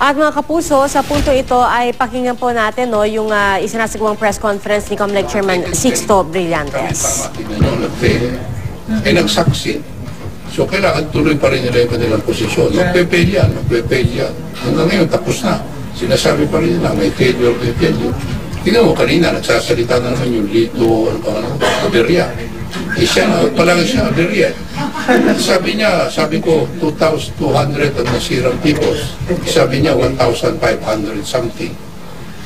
At mga kapuso, sa punto ito ay pakinggan po natin yung isinasagawang press conference ni COMELEC Chairman Sixto Brillantes. Nagsaksi. So kailangan tuloy pa rin nila yung kanilang posisyon. Magpe-fail yan. Hanggang ngayon tapos na. Sinasabi pa rin nila, may failure. Tingnan mo kanina, nagsasalita na naman yung Lito, Aberia. Siya na, palagi siya Aberia. Sabi ko, 2,200 ang nasirang tipos. Sabi niya, 1,500 something.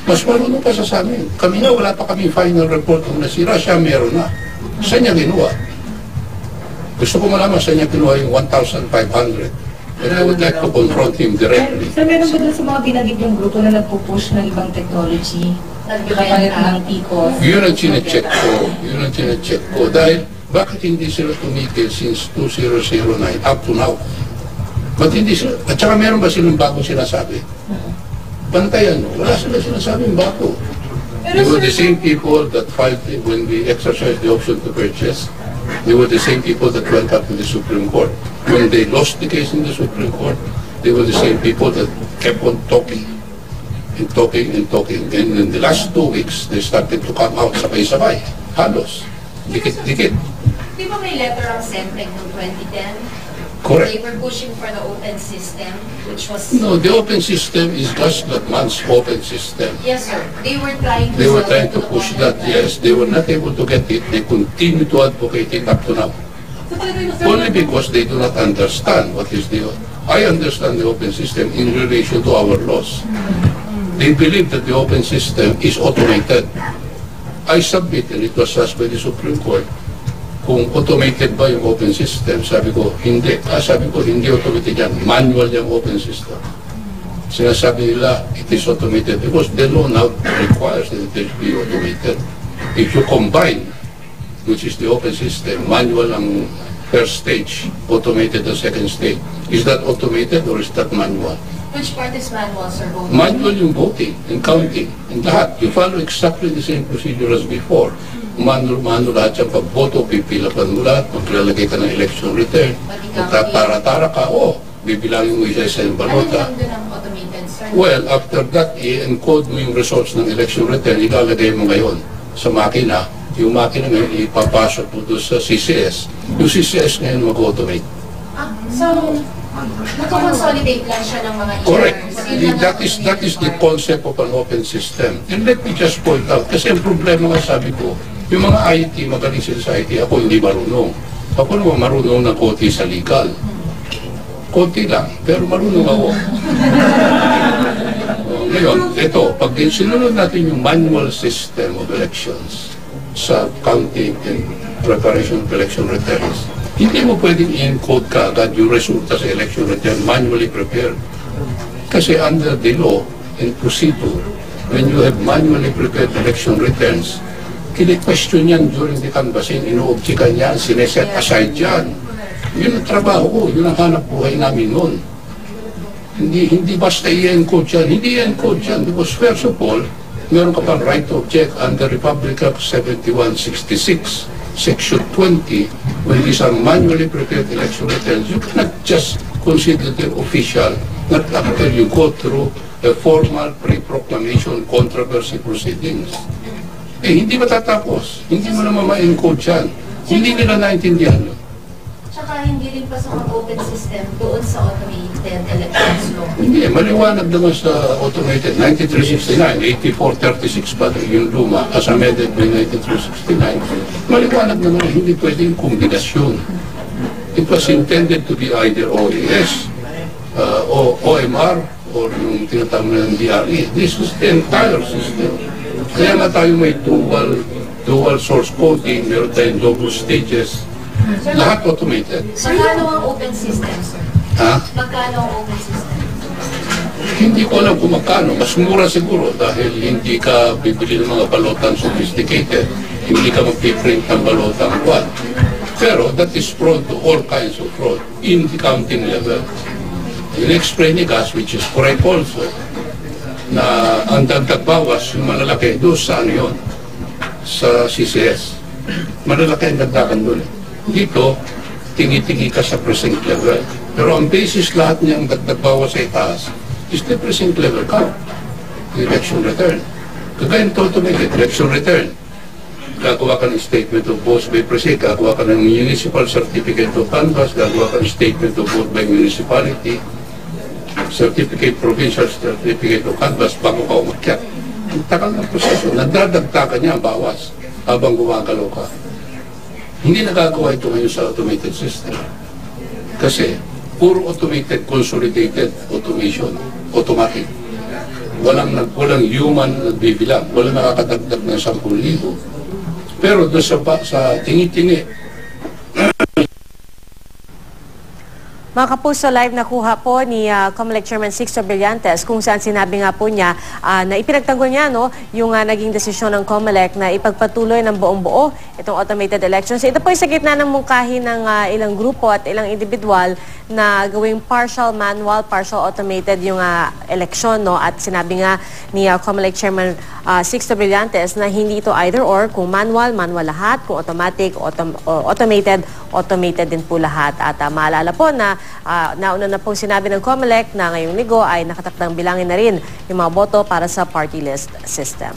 Mas marunong pa sa amin. Kami na, wala pa kami final report kung nasira. Siya meron na. Saan niya ginawa? Gusto ko malaman saan niya ginawa yung 1,500. And I would like to confront him directly. Sir, meron ba dun sa mga binagit yung grupo na nagpo-push ng ibang technology? Nagbayad ng tipos? Yun ang chinecheck ko. Dahil, bakit hindi sila tumigil since 2009 up to now? Ba't hindi sila? At saka meron ba silang bagong sinasabi? Bantayan mo. Wala sila sinasabing bago. They were the same people that filed when we exercised the option to purchase. They were the same people that went up to the Supreme Court. When they lost the case in the Supreme Court, they were the same people that kept on talking. And in the last 2 weeks, they started to come out sabay-sabay. Halos. Dikit-dikit. Di ba may letter of Sempeg noong 2010? Correct. They were pushing for the open system, which was... No, the open system is just that man's open system. Yes, sir. They were trying to push that, yes. They were not able to get it. They continue to advocate it up to now. Only because they do not understand what is the... I understand the open system in relation to our laws. They believe that the open system is automated. I submit, and it was asked by the Supreme Court, kung automated ba yung open system. Sabi ko, hindi. Sabi ko, hindi automated yan. Manual yung open system. Sinasabi nila, it is automated because the law now requires that it be automated. If you combine, which is the open system, manual ang first stage, automated ang second stage, is that automated or is that manual? Which part is manual, sir? Manual yung voting and counting and lahat. You follow exactly the same procedure as before. Manual lahat yung pagboto, pipila pa nula, maglalagay ka ng election return, magtatara-tara ka, bibilangin mo isa yung balota. Ano yung automated, sir? Well, after that, i-encode mo yung results ng election return, ilalagay mo ngayon sa makina. Yung makina ngayon, ipapasok mo doon sa CCS. Yung CCS ngayon mag-automate. So, nag-consolidate lang siya ng mga years. Correct. That is the concept of an open system. And let me just point out, kasi ang problema nga sabi ko, yung mga IT, magaling sila sa IT, ako hindi marunong. Ako naman marunong ng konti sa legal. Konti lang, pero marunong ako. Ngayon, ito, pag sinunod natin yung manual system of elections sa counting and preparation of election returns, hindi mo pwedeng i-encode ka agad yung resulta sa election return manually prepared. Kasi under the law and procedure, when you have manually prepared election returns, kini-question yan during the canvassing, ino-objectan yan, sineset aside yan. Yun ang trabaho ko, yun ang hanap buhay namin noon. Hindi basta i-encode yan, hindi i-encode yan because first of all, meron ka pang right to object under Republic Act 7166, Section 20, when these are manually prepared election returns, you cannot just consider them official, not until you go through a formal pre-proclamation controversy proceedings. Hindi matatapos. Hindi mo naman ma-encode yan. Hindi nila naintindihan yun. Tsaka hindi rin pa sa open system doon sa automated elections law. Hindi, maliwanag naman sa automated. 9369, 8436 pa yung luma, as amended by 9369. Maliwanag naman na hindi pwedeng kombinasyon. It was intended to be either OAS, o OMR, or yung tinatawag ng DRE. This is the entire system. Kaya nga tayo may dual source coding, meron tayong double stages, lahat automated. Magkano ang open system, sir? Ha? Magkano ang open system? Hindi ko alam kung magkano. Mas mura siguro dahil hindi ka bibili ng mga balotang sophisticated. Hindi ka magpiprint ng balotang quad. Pero that is prone to all kinds of fraud in the counting level. In-explain ni Gas, which is correct also, na ang dagdag bawas yung malalaki doon sa ano yun, sa CCS. Malalaki ang dagdagan doon. Dito, tingi-tingi ka sa precinct level. Pero ang basis lahat niyang dagdag bawas sa itaas is the precinct level count, the election return. Kagaya nito automated election return. Gagawa ka ng statement of votes by precinct, gagawa ka ng municipal certificate of canvass, gagawa ka ng statement of vote by municipality, certificate, provincial certificate of canvass bago ka umakyat. Ang tagal ng proseso, nagdadagtagan niya ang bawas habang gumagalaw ka. Hindi nagagawa ito ngayon sa automated system. Kasi, puro automated, consolidated automation, automatic. Walang human nagbibilang, walang nakakadagdag ng 10,000. Pero doon sa tingi-tingi, Mga kapuso, live nakuha po ni COMELEC Chairman Sixto Brillantes kung saan sinabi nga po niya na ipinagtanggol niya yung naging desisyon ng COMELEC na ipagpatuloy ng buong buo itong automated elections. Ito po ay sa gitna ng mungkahi ng ilang grupo at ilang individual na gawing partial manual, partial automated yung eleksyon. At sinabi nga ni COMELEC Chairman Sixto Brillantes na hindi ito either or, kung manual, manual lahat, kung automatic, automated, automated din po lahat. At maalala po na nauna na pong sinabi ng COMELEC na ngayong linggo ay nakatakdang bilangin na rin yung mga boto para sa party list system.